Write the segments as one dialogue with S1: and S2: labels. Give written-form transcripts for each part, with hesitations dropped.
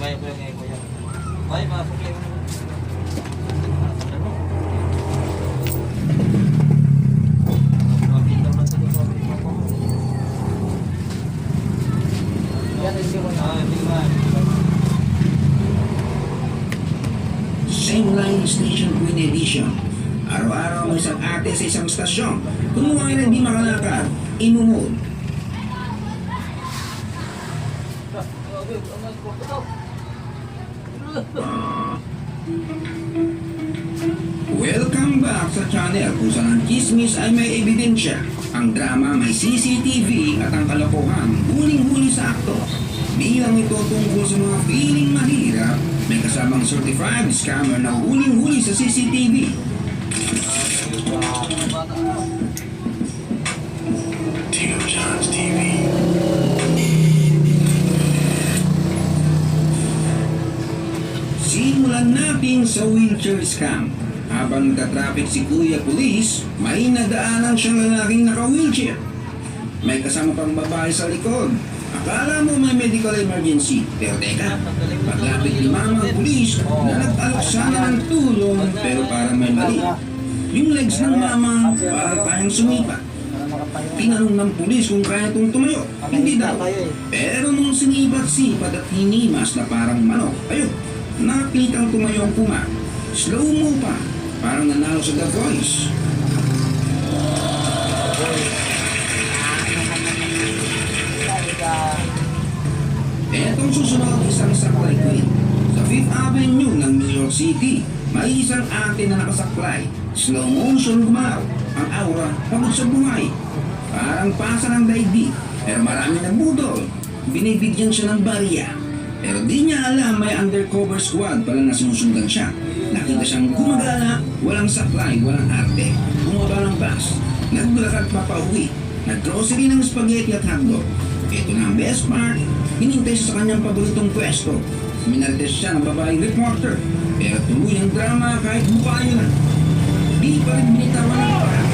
S1: Kaya ko yung ngayon ko yan. Ay, masok lang.
S2: Same line station Queen Edition. Araw-araw may isang ate sa isang stasyon. Kumuha na hindi makalakad, inungod. Welcome back sa channel kung saan ang chismis ay may ebidensya. Ang drama may CCTV at ang kalokohan huling-huli sa akto. Bilang ito tungkol sa mga feeling mahirap, may kasamang certified scammer na huling-huli sa CCTV. Tino John's TV. Simulan natin sa wheelchair scam. Habang nagka-traffic si Kuya Police, may nadaanan siyang lalaking naka-wheelchair. May kasama pang babae sa likod. Akala mo may medical emergency. Pero teka, paglapit ni Mama ang pulis na nag-alok sana ng tulong pero parang may mali. Yung legs ng Mama parang tayong sumipa. Tinanong ng pulis kung kaya itong tumayo. Hindi daw. Pero nung sinipat-sipat at hinimas na parang manok, ayun, nakitang tumayo ang puma. Slow mo pa. Parang nanalo sa The Voice. Etong susunod isang saklay queen. Sa 5th Avenue ng New York City, may isang ate na nakasaklay. Slow motion gumalaw. Ang aura, pagod sa buhay. Parang pasa ng daigdig. Pero marami ng budol. Binibigyan siya ng barya. Pero di niya alam may undercover squad pala na sinusundan siya. Nakita siyang gumagala, walang saklay, walang arte. Bumaba ng bus, nagbulakad pa pauwi, nag-grocery ng spaghetti at hotdog. Ito na ang best part, hinintay siya sa kanyang paboritong pwesto. Minartes siya ng babaeng reporter, pero tuloy ang drama kahit bukayo na. Di pa rin binitawan ng parang.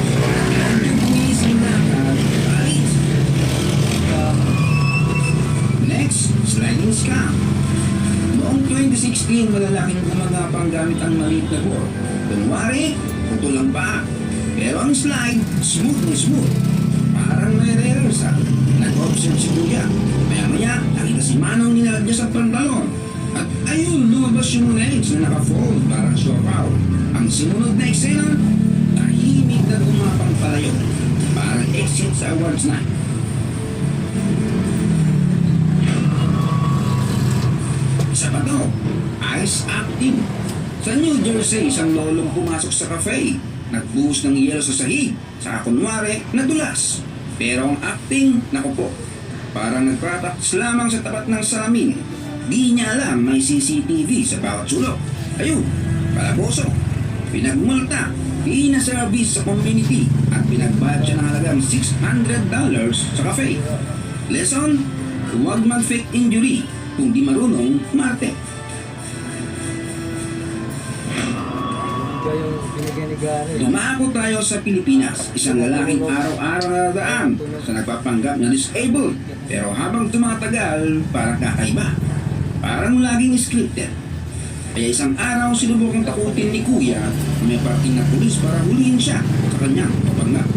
S2: Yung bumising na alis. Next, sliding scam. Noong 2016, malalaking gumagapang gamit ang maliit na board. Kunwari, putol lang pa. Pero ang slide, smooth na smooth. Parang may rehearsal. Nag-observe si Kuya. Maya-maya, nakita si Manong nilalagya sa pantalon. At ayun, lumabas yung legs na naka-fold parang siopaw. Ang simunod na eksena, tahimik na gumapang palayo. Parang exit sa awards night. Isa pa to, ice acting. Sa New Jersey, isang lolong pumasok sa cafe. Nagbuhos ng yelo sa sahig. Saka kunwari, nadulas. Pero ang acting, naku po, parang nagpractice lamang sa tapat ng salamin. Di niya alam may CCTV sa bawat sulok. Ayun, palaboso. Pinagmulta, pinaservice sa community at pinagbayad siya ng halagang $600 sa cafe. Lesson, huwag mag-fake injury. Kung di marunong, marte. Dumako tayo sa Pilipinas, isang lalaking araw-araw na daan sa nagpapanggap na disabled. Pero habang tumatagal, parang kakaiba. Parang laging scripted. Kaya isang araw sinubukang takutin ni Kuya na may parting na pulis para hulihin siya sa kanyang papanggap.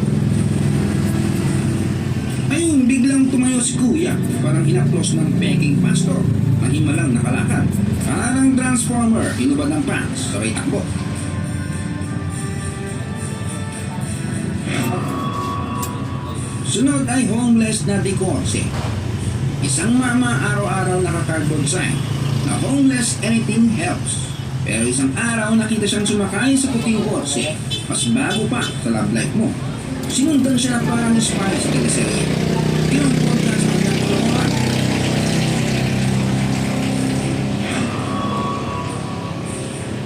S2: Ayun, biglang tumayo si Kuya, parang inaplos ng peking pastor. Mahimalang nakalakad. Parang transformer, inubad ng pants, sabay takbo. Sunod ay homeless na dikorse. Isang mama araw-araw naka-cardboard sign na homeless anything helps. Pero isang araw nakita siyang sumakay sa puting kotse. Mas bago pa sa love life mo. Sinundan siya na parang spy sa teleserye. Kinumpon ka sa kanyang kalokohan.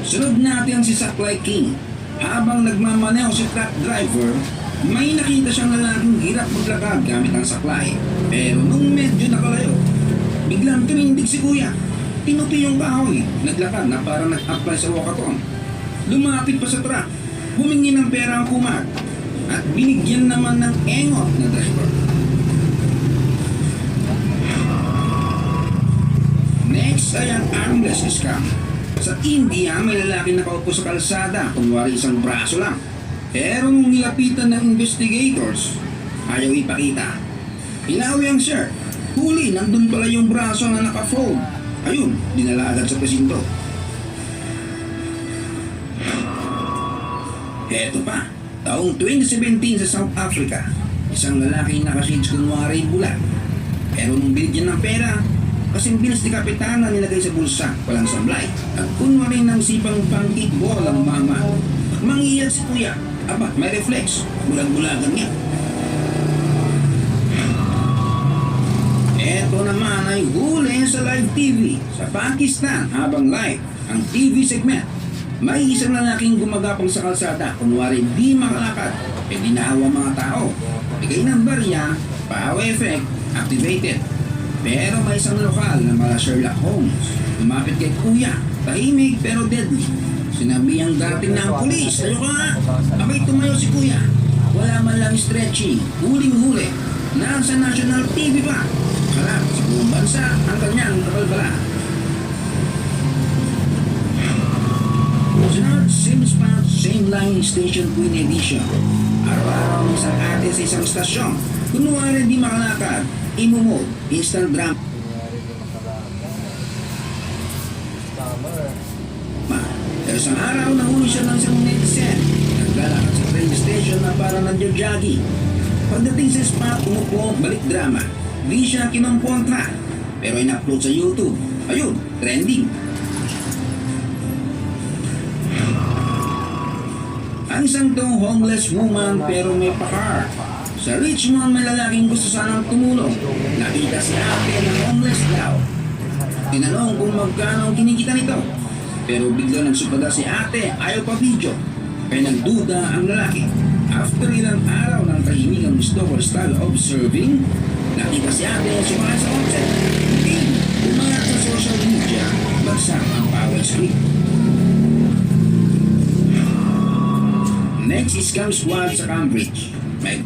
S2: Sunod natin si Saklay King. Habang nagmamaneho si truck driver, may nakita siyang lalaking hirap maglakad gamit ang saklay. Pero nung medyo nakalayo, biglang tumindig si Kuya. Tinupi yung kahoy. Naglakad na parang nag-apply sa walkathon. Lumapit pa sa truck. Humingi ng pera ang kumag. At binigyan naman ng engot na driver. Next ay ang hopeless scam. Sa India, may lalaki nakaupo sa kalsada, kunwari isang braso lang. Pero nung nilapitan ng investigators, ayaw ipakita. Hinawi ang shirt. Huli, nandun pala yung braso na naka-fold. Ayun, dinala agad sa presinto. Eto pa, taong 2017 sa South Africa, isang lalaki nakashades kunwari bulat. Pero nung binigyan ng pera, kasing bilis ni Kapitana nilagay sa bulsa, walang sablay. At kunwari ng sipang pancake-ball ang mama. Mangiyak si kuya. Aba, may reflex. Bulag-bulagan niya. Eto naman ay huli sa live TV sa Pakistan habang live ang TV segment. May isang lalaking gumagapang sa kalsada, kunwari di makalakad, dinahawa mga tao. Bigay ng barya, power effect, activated. Pero may isang lokal na mala Sherlock Holmes. Lumapit kay kuya, tahimik pero deadly. Sinabi ang dating na ang pulis, tayo ka nga. Abay tumayo si kuya. Wala man lang stretching, huling-huli. Nasa national TV pa. Kalap sa buong bansa ang kanyang kabalbala. Sunod, same spot, same line, station Queen Edition. Araw-araw ng isang ate sa isang stasyon. Kunwari di makalakad, imumod, instant drama. Pero isang araw, nahuli siya ng isang netizen. Naglalakad sa train station na parang nandiyo-jogging. Pagdating sa spot, umupo, balik drama. Di siya kinampontra. Pero in-upload sa YouTube. Ayun, trending. Ang isang tong homeless woman pero may pakar. Sa Richmond, may lalaking gusto sanang tumulong. Nakita si ate ng homeless daw. Tinanong kung magkano ang kinikita nito. Pero bigla nagsupada si ate, ayaw pa video. Kaya nagduda ang lalaki. After ilang araw ng tahimikang stalker style of serving, nakita si ate sumakay sa onset. Hindi, umangat sa social media, bagsak ang power script. Next is Scam Squad sa Cambridge. May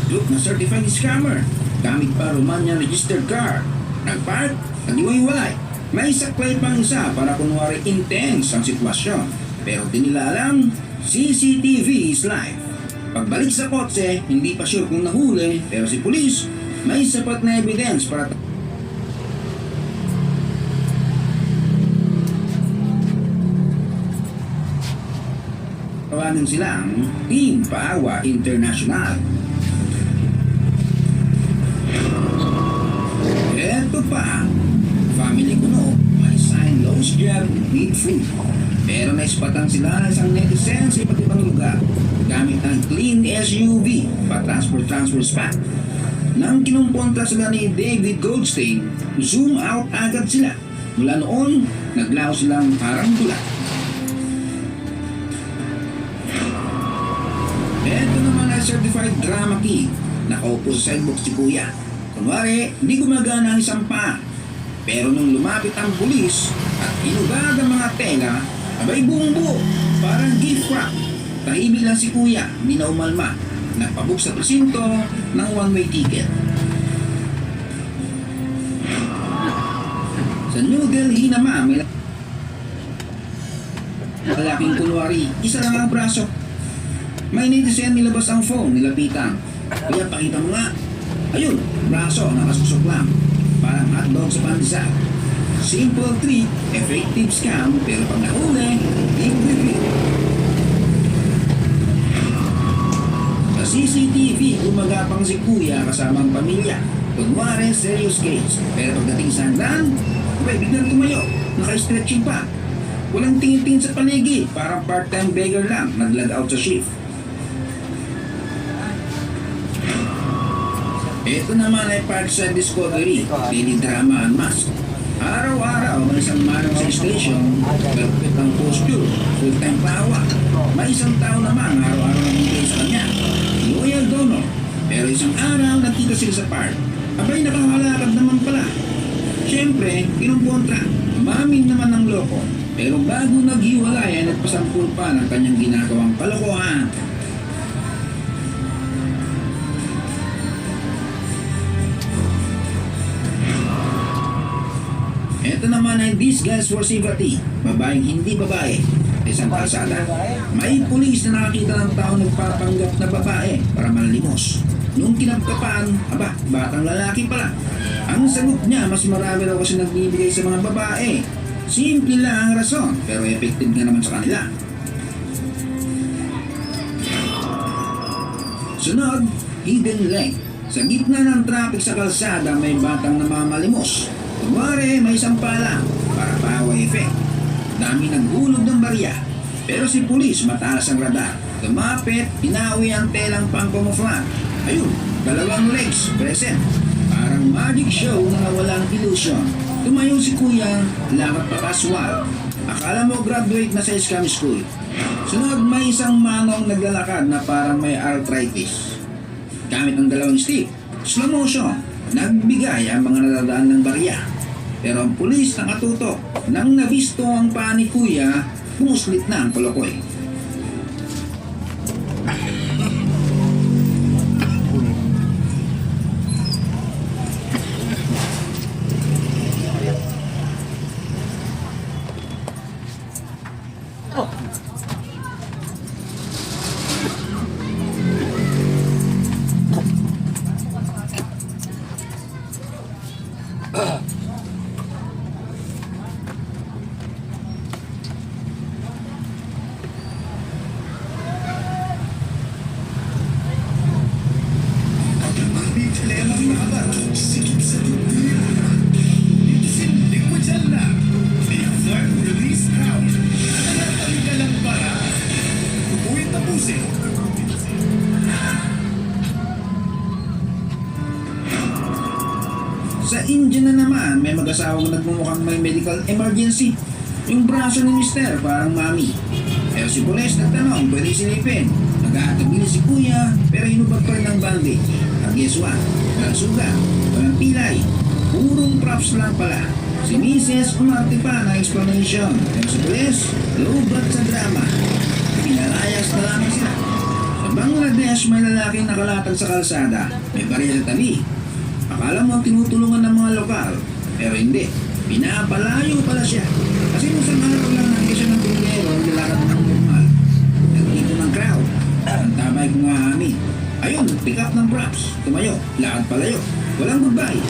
S2: group na certified scammer. Gamit pa Romanian registered car. Nagpark, nag-iwalay. May saklay pang isa para kunwari intense ang sitwasyon. Pero dinilalang, CCTV is live. Pagbalik sa kotse, hindi pa sure kung nahuli, pero si pulis, may sapat na evidence para tawagan silang Team Paawa International. Eto pa, family kuno, may sign lost job, need food. Pero naispatan sila ng isang netizen sa iba't ibang lugar gamit ng clean SUV pa-transfer spot. Nang kinumpontra sila ni David Goldstein, zoom out agad sila. Mula noon, naglaho silang parang tula. Eto naman ay certified drama king. Nakaupo sa sidebox si kuya. Kunwari, di gumagana ang isang paa. Pero nung lumapit ang pulis at inugad ang mga tela, abay buong buo, parang gift wrap. Tahimik lang si kuya, di na umalma. Nagpabook sa presinto ng one-way ticket. Sa New Delhi naman, may lalaking kunwari, isa lang ang braso. May netizen nilabas ang phone, nilapitan. Kaya pakita mo nga. Ayun, braso, nakasusok lang. Parang hotdog sa bansa. Simple trick, effective scam, pero pag nahuli, big review. Sa CCTV, gumagapang si kuya kasamang pamilya. Kunwari, serious case. Pero pagdating sa hagdan, abay, biglang tumayo. Naka-stretching pa. Walang tingin-tingin sa paligid. Parang part-time beggar lang, nag-log out sa shift. Ito naman ay part sa Discovery, daily drama and mask. Araw-araw, may isang manong sa station, perfect ang posture, full-time paawa. May isang tao naman, araw-araw nagbibigay sa kanya. Inuwi Pero isang araw, nakita sila sa park. Abay, nakakalakad naman pala. Siyempre, kinumpontra. Umamin naman ng loko. Pero bago naghiwalay ay nagpasampul pa ng kanyang ginagawang kalokohan. Ito naman ay disguise for sympathy. Babaeng hindi babae. Isang kalsada. May pulis na nakakita ng tao nagpapanggap na babae para manlimos. Nung kinapkapan, aba, batang lalaki pala. Ang sagot niya, mas marami raw kasi nagbibigay sa mga babae. Simple lang ang rason, pero effective nga naman sa kanila. Sunod, hidden lane. Sa gitna ng traffic sa kalsada, may batang namamalimos. Kunwari, may sampala para power effect. Dami naghulog ng barya. Pero si pulis mataas ang radar. Lumapit, pinawi ang telang pang-camouflage. Ayun, dalawang legs, present. Parang magic show na walang illusion. Tumayo si kuya, lakad pa casual. Akala mo graduate na sa scam school. Sunod, may isang manong naglalakad na parang may arthritis. Gamit ang dalawang stick, slow motion, nagbigay ang mga nadadaan ng barya. Pero ang pulis nakatutok. Nang nabisto ang paa ni kuya, pumuslit na ang kolokoy. Sa India na naman, may mag-asawang nagmumukhang may medical emergency. Yung braso ni Mister parang mami. Pero si Pulis nagtanong, pwede silipin. Nag-aatagili si kuya, pero hinubad pa rin ng bandage. At guess what? Walang sugat, walang pilay. Purong props lang pala. Si Mrs. umarte pa ng explanation. Pero si Pulis, lubat sa drama. Pinalayas na lang sila. Sa Bangladesh, may lalaking nakalatag sa kalsada. May barya sa tabi. Akala mo tinutulungan ng mga lokal, pero hindi. Pinapalayo pala siya. Kasi nung sa araw lang nandiyan siya ng bunyero, naglalakad ng normal. Nagdito ng crowd. Ang tabay kong amin. Ayun, pick up ng props. Tumayo, lakad palayo. Walang goodbye.